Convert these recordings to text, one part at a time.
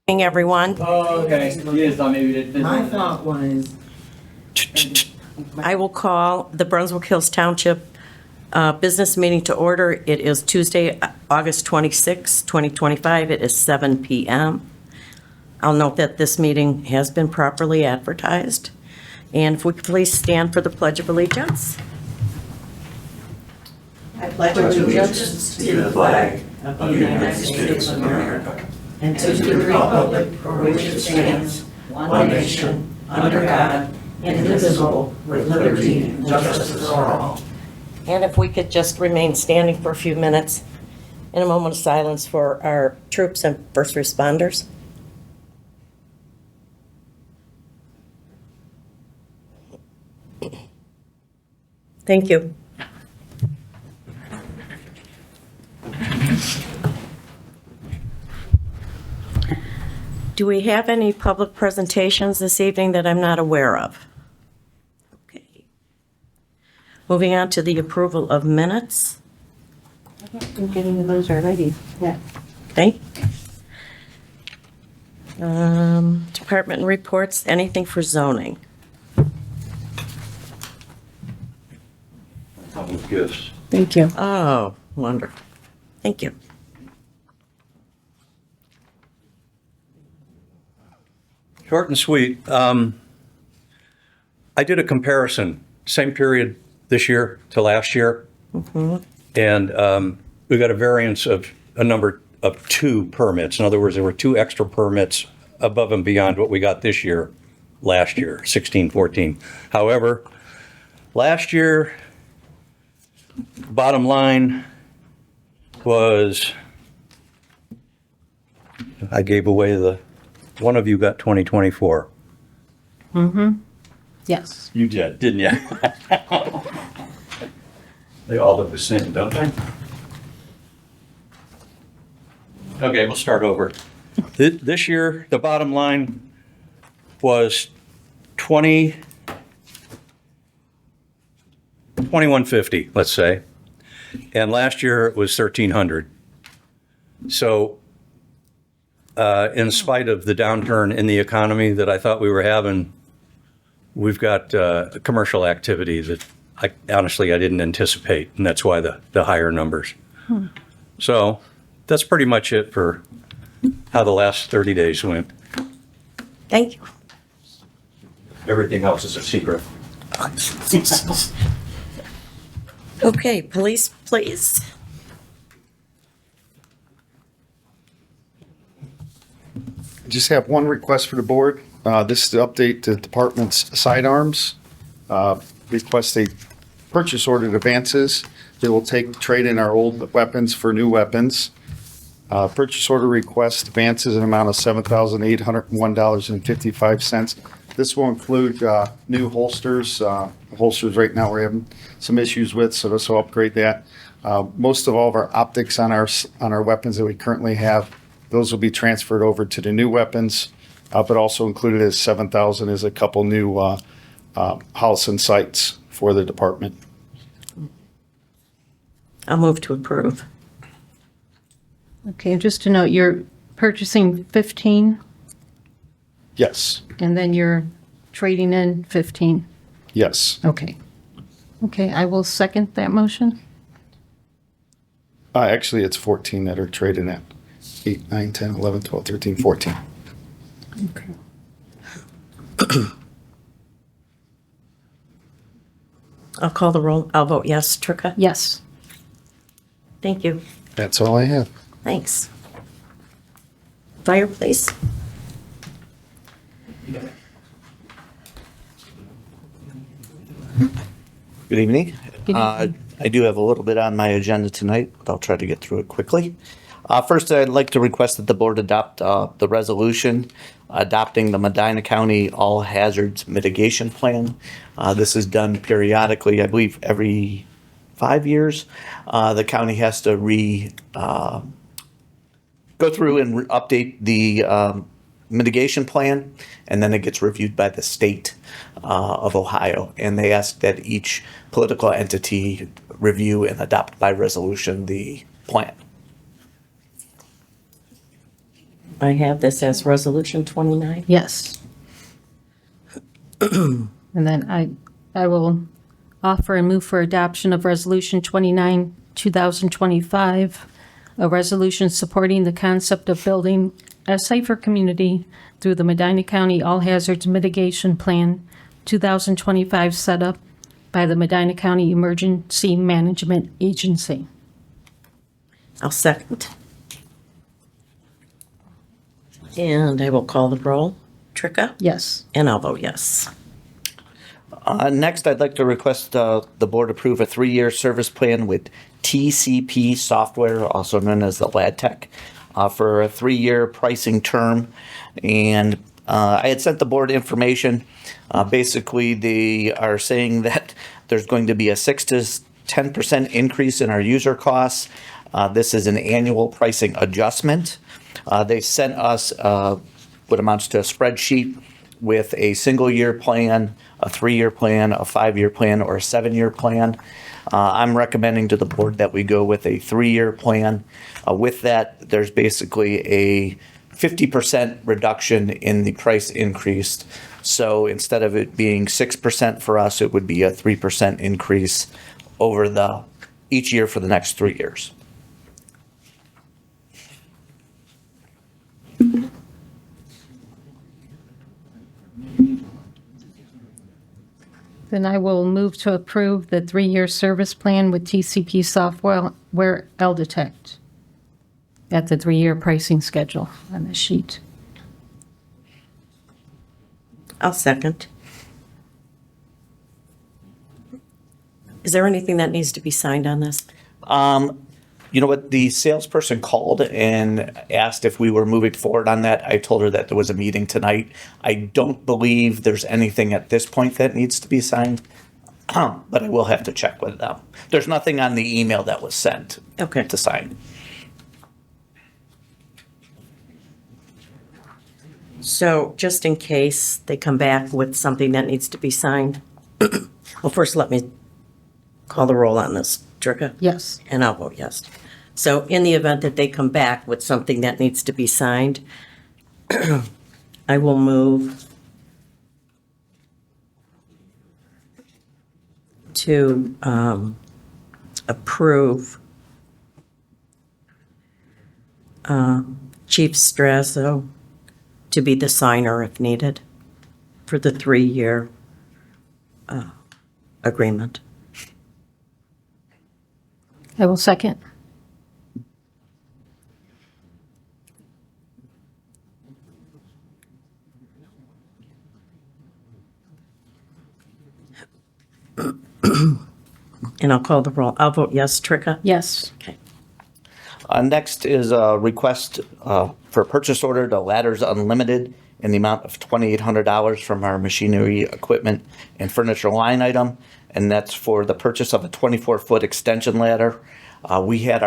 Everyone. Oh, okay. You just thought maybe that. My thought was, I will call the Brunswick Hills Township business meeting to order. It is Tuesday, August 26, 2025. It is 7 p.m. I'll note that this meeting has been properly advertised. And if we could please stand for the Pledge of Allegiance. I pledge allegiance to the flag of the United States of America and to the republic for which it stands, one nation, under God, indivisible, with liberty and justice for all. And if we could just remain standing for a few minutes in a moment of silence for our troops and first responders. Thank you. Do we have any public presentations this evening that I'm not aware of? Okay. Moving on to the approval of minutes. I'm getting those already. Yeah. Okay. Department reports, anything for zoning? Public gifts. Thank you. Oh, wonderful. Thank you. Short and sweet. I did a comparison, same period this year to last year. And we got a variance of a number of 2 permits. In other words, there were 2 extra permits above and beyond what we got this year, last year, 16-14. However, last year, bottom line was, I gave away one of you got 2024. Yes. You did, didn't you? They all look the same, don't they? Okay, we'll start over. This year, the bottom line was 2150, let's say. And last year it was 1300. So in spite of the downturn in the economy that I thought we were having, we've got commercial activity that I didn't anticipate, and that's why the higher numbers. So that's pretty much it for how the last 30 days went. Thank you. Everything else is a secret. Okay, police, please. I just have one request for the board. This is to update the department's sidearms. Request a purchase order advances. They will trade in our old weapons for new weapons. Purchase order request advances an amount of $7,801.55. This will include new holsters. Holsters right now we're having some issues with, so this will upgrade that. Most of all of our optics on our weapons that we currently have, those will be transferred over to the new weapons, but also included as $7,000 is a couple new Holliston sights for the department. I'll move to approve. Okay, just to note, you're purchasing 15 Yes, and then you're trading in 15. yes. Okay. Okay, I will second that motion. Actually, it's 14 that are traded in. 8, 9, 10, 11, 12, 13, 14. Okay. I'll call the roll. I'll vote yes. Tricka? Yes. Thank you. That's all I have. Thanks. Fire, please. Good evening. Good evening. I do have a little bit on my agenda tonight, but I'll try to get through it quickly. First, I'd like to request that the board adopt the resolution adopting the Medina County All Hazards Mitigation Plan. This is done periodically, I believe every 5 years. The county has to go through and update the mitigation plan, and then it gets reviewed by the state of Ohio. And they ask that each political entity review and adopt by resolution the plan. I have this as Resolution 29. Yes. And then I will offer and move for adoption of Resolution 29, 2025, a resolution supporting the concept of building a safer community through the Medina County All Hazards Mitigation Plan 2025 setup by the Medina County Emergency Management Agency. I'll second. And I will call the roll. Tricka? Yes. And I'll vote yes. Next, I'd like to request the board approve a 3-year service plan with TCP Software, also known as the LadTech, for a 3-year pricing term. And I had sent the board information. Basically, they are saying that there's going to be a 6 to 10% increase in our user costs. This is an annual pricing adjustment. They sent us what amounts to a spreadsheet with a single-year plan, a 3-year plan, a 5-year plan, or a 7-year plan. I'm recommending to the board that we go with a 3-year plan. With that, there's basically a 50% reduction in the price increase. So instead of it being 6% for us, it would be a 3% increase over each year for the next 3 years. Then I will move to approve the 3-year service plan with TCP Software LDetect at the 3-year pricing schedule on the sheet. I'll second. Is there anything that needs to be signed on this? You know what? The salesperson called and asked if we were moving forward on that. I told her that there was a meeting tonight. I don't believe there's anything at this point that needs to be signed, but I will have to check with them. There's nothing on the email that was sent to sign. So just in case they come back with something that needs to be signed, well, first let me call the roll on this. Tricka? Yes. And I'll vote yes. So in the event that they come back with something that needs to be signed, I will move to approve Chief Strazo to be the signer if needed for the 3-year agreement. I will second. And I'll call the roll. I'll vote yes. Tricka? Yes. Okay. Next is a request for a purchase order to Ladders Unlimited in the amount of $2,800 from our machinery, equipment, and furniture line item, and that's for the purchase of a 24-foot extension ladder. We had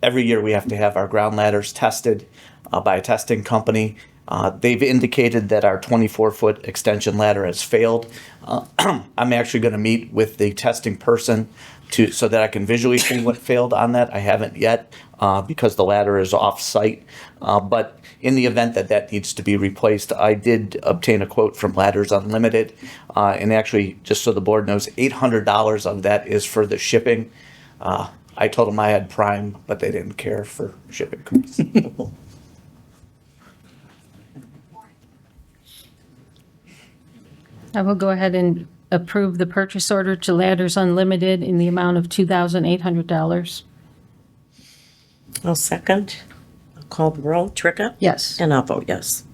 every year we have to have our ground ladders tested by a testing company. They've indicated that our 24-foot extension ladder has failed. I'm actually going to meet with the testing person so that I can visually see what failed on that. I haven't yet because the ladder is off-site. But in the event that needs to be replaced, I did obtain a quote from Ladders Unlimited. And actually, just so the board knows, $800 of that is for the shipping. I told them I had Prime, but they didn't care for shipping costs. I will go ahead and approve the purchase order to Ladders Unlimited in the amount of $2,800. I'll second. I'll call the roll. Tricka? Yes. And I'll vote yes.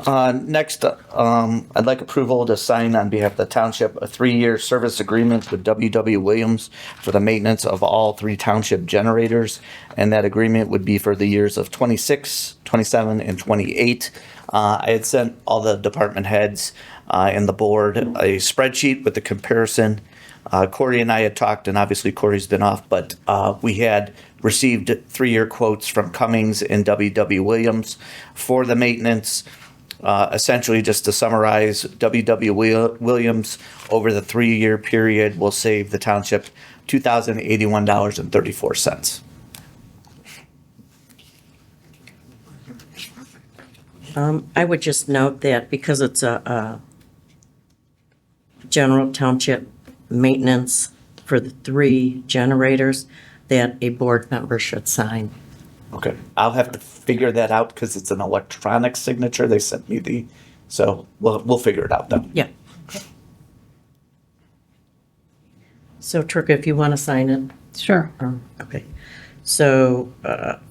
Next, I'd like approval to sign on behalf of the township a 3-year service agreement with W.W. Williams for the maintenance of all 3 township generators. And that agreement would be for the years of 26, 27, and 28. I had sent all the department heads and the board a spreadsheet with the comparison. Corey and I had talked, and obviously Corey's been off, but we had received 3-year quotes from Cummings and W.W. Williams for the maintenance. Essentially, just to summarize, W.W. Williams over the 3-year period will save the township $2,081.34. I would just note that because it's a general township maintenance for the 3 generators, that a board member should sign. Okay, I'll have to figure that out because it's an electronic signature. They sent me so we'll figure it out though. Yeah. So Tricka, if you want to sign it. Sure. Okay. So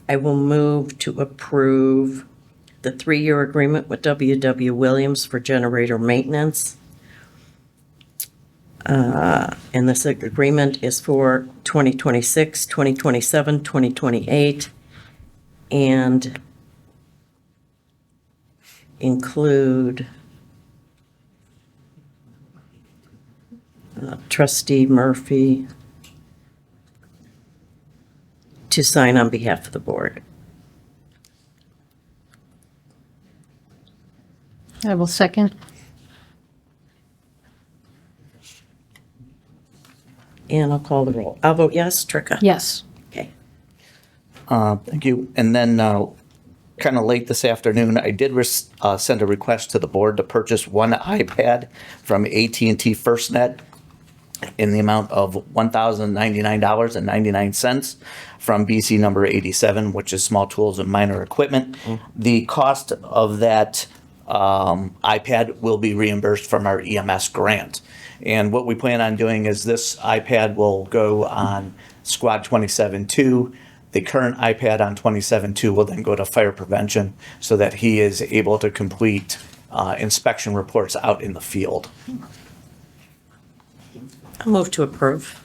I will move to approve the 3-year agreement with W.W. Williams for generator maintenance. And this agreement is for 2026, 2027, 2028, and include Trustee Murphy to sign on behalf of the board. I will second. And I'll call the roll. I'll vote yes. Tricka? Yes. Okay. Thank you. And then kind of late this afternoon, I did send a request to the board to purchase one iPad from AT&T FirstNet in the amount of $1,099.99 from BC number 87, which is small tools and minor equipment. The cost of that iPad will be reimbursed from our EMS grant. And what we plan on doing is this iPad will go on Squad 27-2. The current iPad on 27-2 will then go to fire prevention so that he is able to complete inspection reports out in the field. I'll move to approve.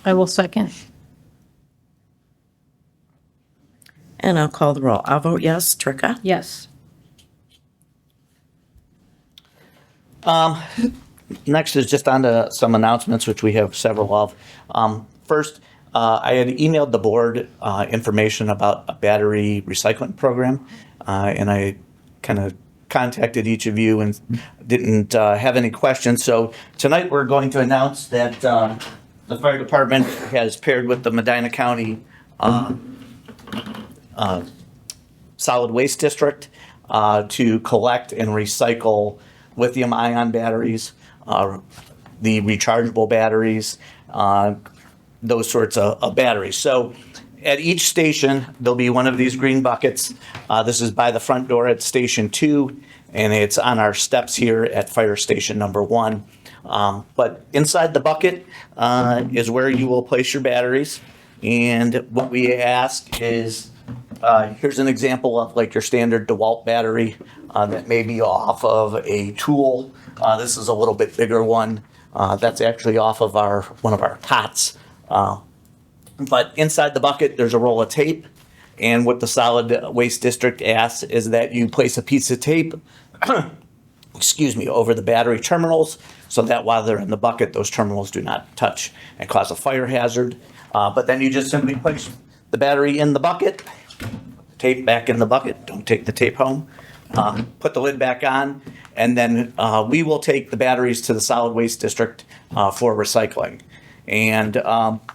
I will second. And I'll call the roll. I'll vote yes. Tricka? Yes. Next is just on to some announcements, which we have several of. First, I had emailed the board information about a battery recycling program, and I kind of contacted each of you and didn't have any questions. So tonight we're going to announce that the fire department has paired with the Medina County Solid Waste District to collect and recycle lithium-ion batteries, the rechargeable batteries, those sorts of batteries. So at each station, there'll be one of these green buckets. This is by the front door at Station 2, and it's on our steps here at Fire Station number 1. But inside the bucket is where you will place your batteries. And what we ask is, here's an example of like your standard DeWalt battery that may be off of a tool. This is a little bit bigger one. That's actually off of one of our cots. But inside the bucket, there's a roll of tape. And what the Solid Waste District asks is that you place a piece of tape, over the battery terminals so that while they're in the bucket, those terminals do not touch and cause a fire hazard. But then you just simply place the battery in the bucket, tape back in the bucket, don't take the tape home, put the lid back on, and then we will take the batteries to the Solid Waste District for recycling. And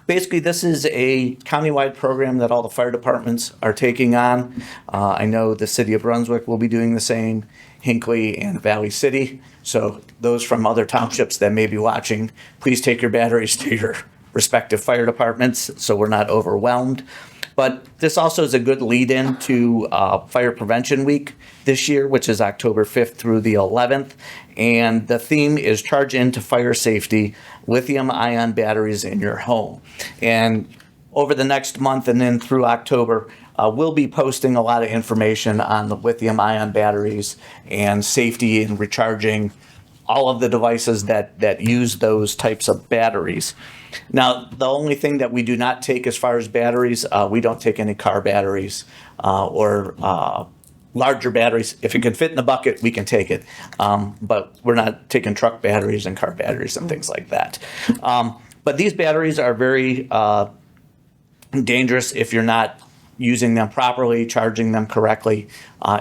basically, this is a countywide program that all the fire departments are taking on. I know the city of Brunswick will be doing the same, Hinckley and Valley City. So those from other townships that may be watching, please take your batteries to your respective fire departments so we're not overwhelmed. But this also is a good lead-in to Fire Prevention Week this year, which is October 5th through the 11th. And the theme is Charge Into Fire Safety, Lithium-Ion Batteries in Your Home. And over the next month and then through October, we'll be posting a lot of information on the lithium-ion batteries and safety and recharging all of the devices that use those types of batteries. Now, the only thing that we do not take as far as batteries, we don't take any car batteries or larger batteries. If it can fit in the bucket, we can take it. But we're not taking truck batteries and car batteries and things like that. But these batteries are very dangerous if you're not using them properly, charging them correctly.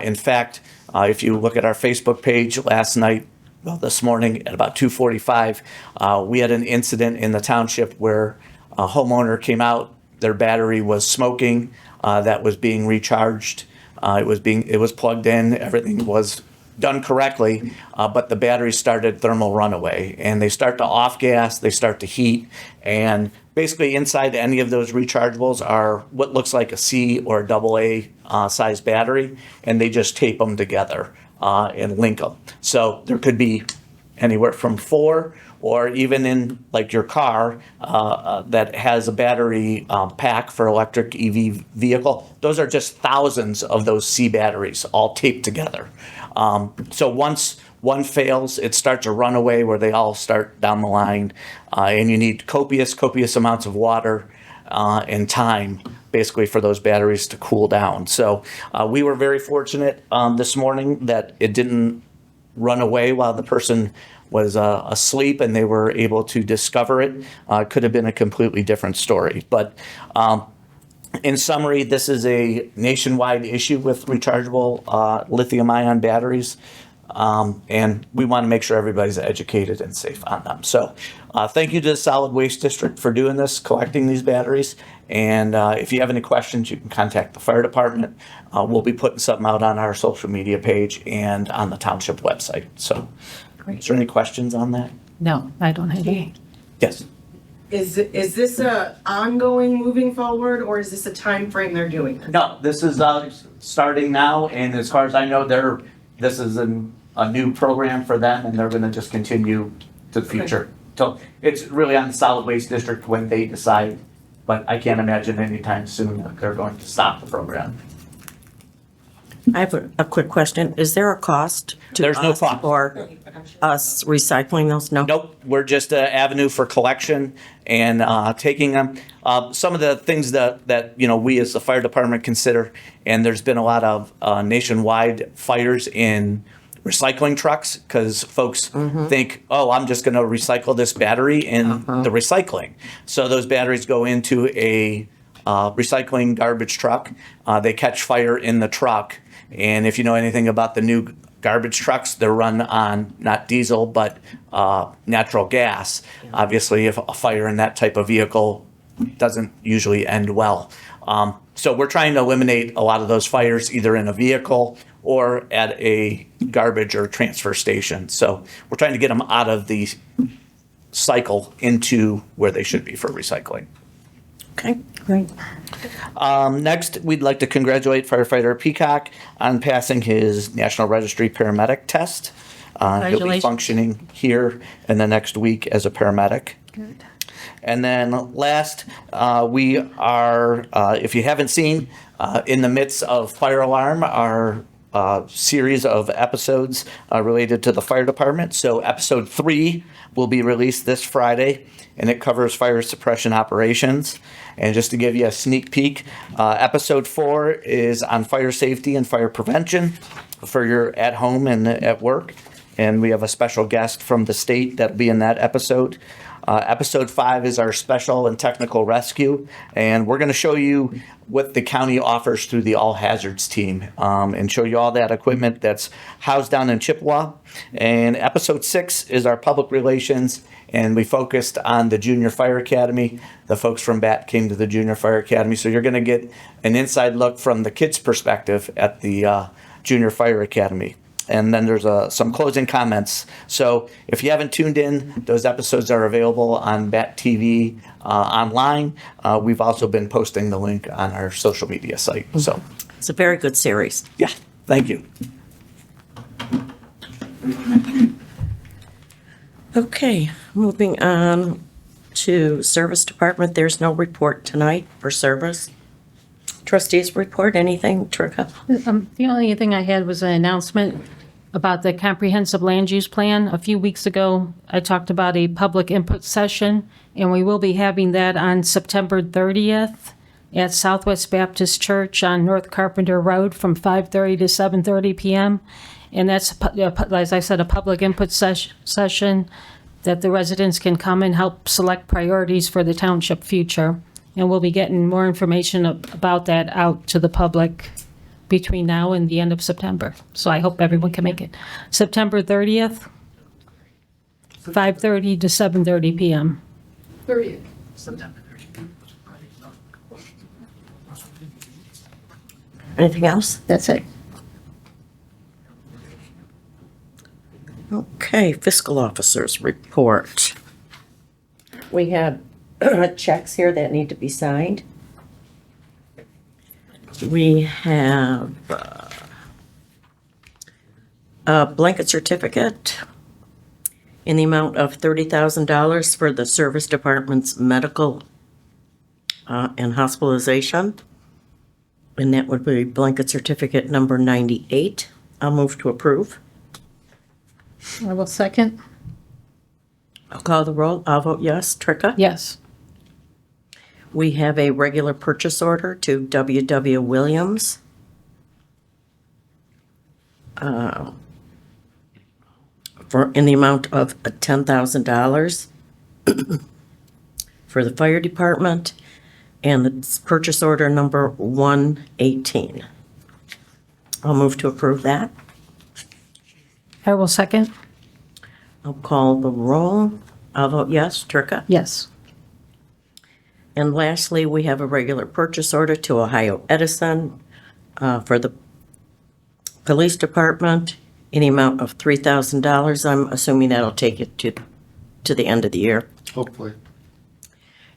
In fact, if you look at our Facebook page last night, well, this morning at about 2:45, we had an incident in the township where a homeowner came out, their battery was smoking, that was being recharged It was plugged in, everything was done correctly, but the battery started thermal runaway, and they start to off gas, they start to heat, and basically inside any of those rechargeables are what looks like a C or a double A size battery, and they just tape them together and link them. So there could be anywhere from 4, or even in like your car that has a battery pack for electric EV vehicle. Those are just thousands of those C batteries all taped together. So once one fails, it starts to run away where they all start down the line, and you need copious amounts of water and time basically for those batteries to cool down. So we were very fortunate this morning that it didn't run away while the person was asleep and they were able to discover it. Could have been a completely different story. But in summary, this is a nationwide issue with rechargeable lithium-ion batteries. And we want to make sure everybody's educated and safe on them. So thank you to the Solid Waste District for doing this, collecting these batteries. And if you have any questions, you can contact the fire department. We'll be putting something out on our social media page and on the township website. So is there any questions on that? No, I don't have any. Yes. Is this a ongoing moving forward, or is this a time frame they're doing this? No, this is starting now. And as far as I know, this is a new program for them, and they're going to just continue to the future. So it's really on the Solid Waste District when they decide, but I can't imagine anytime soon that they're going to stop the program. I have a quick question. Is there a cost to There's no us cost. for us recycling those? No? Nope, we're just an avenue for collection and taking them. Some of the things that we as the fire department consider, and there's been a lot of nationwide fires in recycling trucks because folks think, oh, I'm just going to recycle this battery in the recycling. So those batteries go into a recycling garbage truck. They catch fire in the truck. And if you know anything about the new garbage trucks, they're run on not diesel, but natural gas. Obviously, if a fire in that type of vehicle doesn't usually end well. So we're trying to eliminate a lot of those fires either in a vehicle or at a garbage or transfer station. So we're trying to get them out of the cycle into where they should be for recycling. Okay, great. Next, we'd like to congratulate firefighter Peacock on passing his National Registry paramedic test. He'll be Congratulations. functioning here in the next week as a paramedic. Good. And then last, we are, if you haven't seen, in the midst of Fire Alarm, our series of episodes related to the fire department. So episode 3 will be released this Friday, and it covers fire suppression operations. And just to give you a sneak peek, episode 4 is on fire safety and fire prevention for your at home and at work. And we have a special guest from the state that'll be in that episode. Episode 5 is our special and technical rescue, and we're going to show you what the county offers through the All Hazards team and show you all that equipment that's housed down in Chippewa. And episode 6 is our public relations, and we focused on the Junior Fire Academy. The folks from B.A.T came to the Junior Fire Academy, so you're going to get an inside look from the kids' perspective at the Junior Fire Academy. And then there's some closing comments. So if you haven't tuned in, those episodes are available on B.A.T TV online. We've also been posting the link on our social media site. So It's a very good series. yeah, thank you. Okay, moving on to Service Department. There's no report tonight for service. Trustees report, anything, Trika? The only thing I had was an announcement about the comprehensive land use plan. A few weeks ago, I talked about a public input session, and we will be having that on September 30th at Southwest Baptist Church on North Carpenter Road from 5:30 to 7:30 p.m. And that's, as I said, a public input session that the residents can come and help select priorities for the township future. And we'll be getting more information about that out to the public between now and the end of September. So I hope everyone can make it. September 30th, 5:30 to 7:30 p.m. 30th. September 30th. Anything else? That's it. Okay, fiscal officers report. We have checks here that need to be signed. We have a blanket certificate in the amount of $30,000 for the service department's medical and hospitalization. And that would be blanket certificate number 98. I'll move to approve. I will second. I'll call the roll. I'll vote yes. Tricka? Yes. We have a regular purchase order to W.W. Williams. In the amount of $10,000 for the fire department, and it's purchase order number 118. I'll move to approve that. I will second. I'll call the roll. I'll vote yes. Tricka? Yes. And lastly, we have a regular purchase order to Ohio Edison for the police department in the amount of $3,000. I'm assuming that'll take it to the end of the year. Hopefully.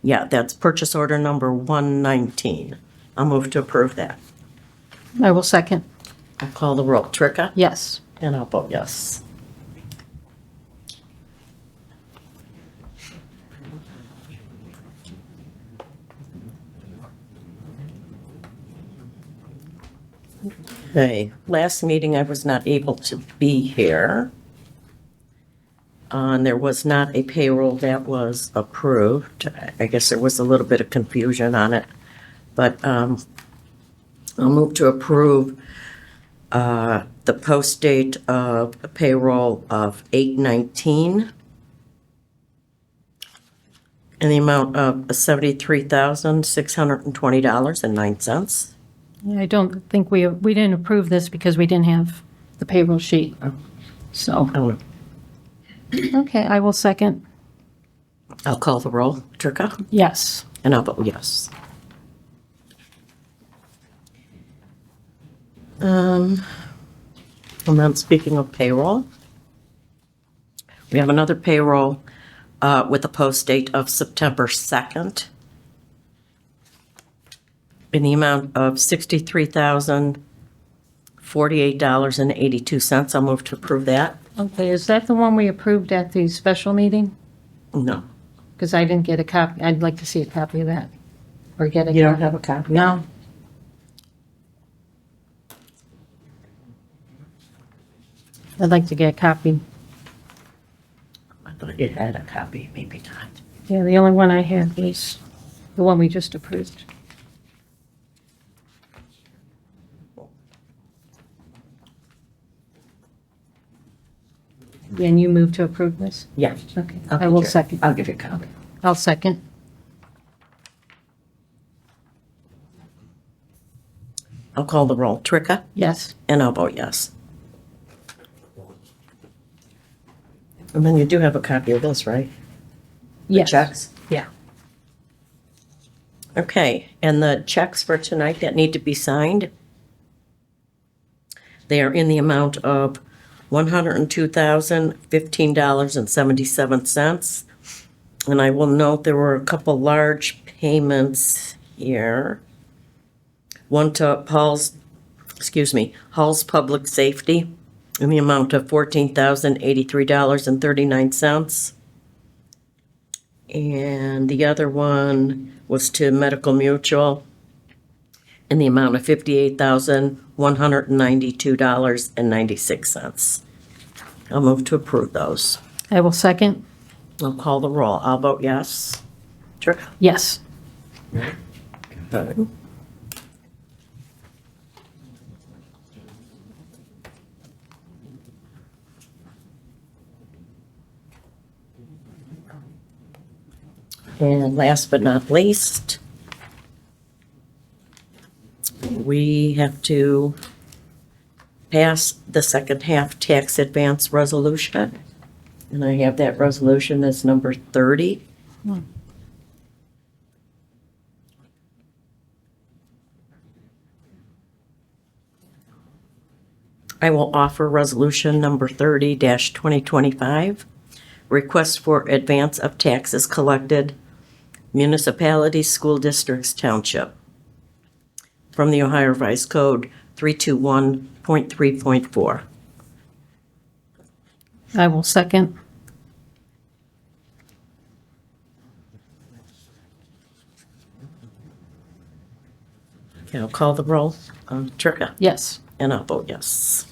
Yeah, that's purchase order number 119. I'll move to approve that. I will second. I'll call the roll. Tricka? Yes. And I'll vote yes. Okay, last meeting I was not able to be here. And there was not a payroll that was approved. I guess there was a little bit of confusion on it. But I'll move to approve the post date of a payroll of 8/19 in the amount of $73,620.09. I don't think we didn't approve this because we didn't have the payroll sheet. So, I'll okay, I will second. call the roll. Tricka? Yes. And I'll vote yes. And then speaking of payroll, we have another payroll with a post date of September 2nd in the amount of $63,048.82. I'll move to approve that. Okay, is that the one we approved at the special meeting? No. Because I didn't get a copy. I'd like to see a copy of that. Or get a You don't copy. have a copy? No. I'd like to get a copy. I thought you had a copy, maybe not. Yeah, the only one I had was the one we just approved. And you move to approve this? Yeah. Okay, I'll I will get you- second. I'll give you a copy. I'll second. I'll call the roll. Tricka? Yes. And I'll vote yes. And then you do have a copy of this, right? The Yes. checks? Yeah. Okay, and the checks for tonight that need to be signed, they are in the amount of $102,015.77. And I will note there were a couple large payments here. One to Hall's Public Safety in the amount of $14,083.39. And the other one was to Medical Mutual in the amount of $58,192.96. I'll move to approve those. I will second. I'll call the roll. I'll vote yes. Trick? Yes. And last but not least, we have to pass the second half tax advance resolution. And I have that resolution as number 30. I will offer resolution number 30-2025, request for advance of taxes collected, municipalities, school districts, township, from the Ohio Revised Code 321.3.4. I will second. Okay, I'll call the roll. Trika, Yes. and I'll vote yes.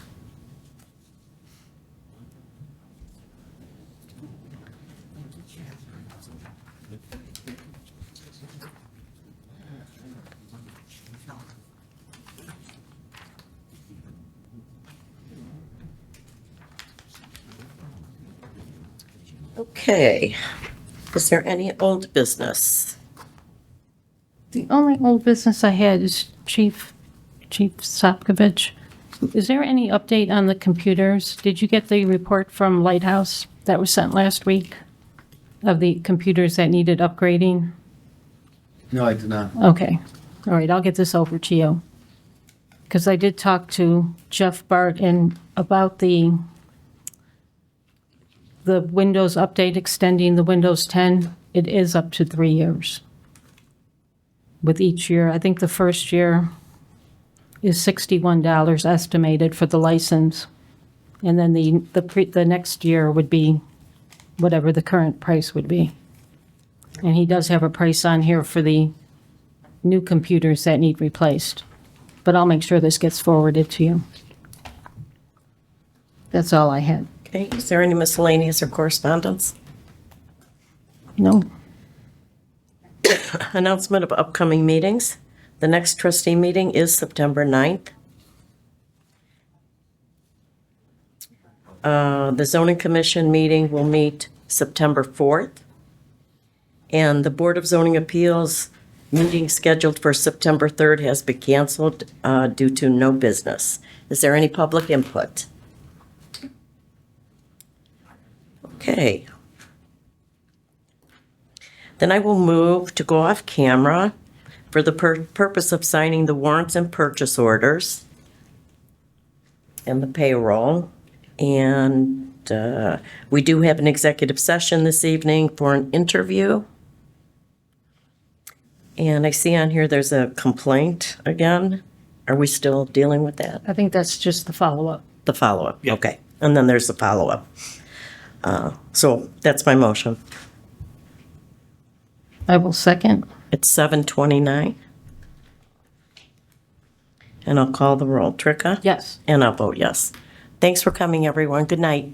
Okay, is there any old business? The only old business I had is Chief Sopkovich. Is there any update on the computers? Did you get the report from Lighthouse that was sent last week of the computers that needed upgrading? No, I did not. Okay. All right, I'll get this over to you. Because I did talk to Jeff Barton about the Windows update extending the Windows 10. It is up to 3 years. With each year, I think the first year is $61 estimated for the license. And then the next year would be whatever the current price would be. And he does have a price on here for the new computers that need replaced. But I'll make sure this gets forwarded to you. That's all I had. Okay, is there any miscellaneous or correspondence? No? Announcement of upcoming meetings. The next trustee meeting is September 9th. The zoning commission meeting will meet September 4th. And the Board of Zoning Appeals meeting scheduled for September 3rd has been canceled due to no business. Is there any public input? Okay. Then I will move to go off camera for the purpose of signing the warrants and purchase orders and the payroll. And we do have an executive session this evening for an interview. And I see on here there's a complaint again. Are we still dealing with that? I think that's just the follow-up. The follow-up, okay. And then there's the follow-up. So that's my motion. I will second. It's 7:29. And I'll call the roll. Trika? Yes. And I'll vote yes. Thanks for coming, everyone. Good night.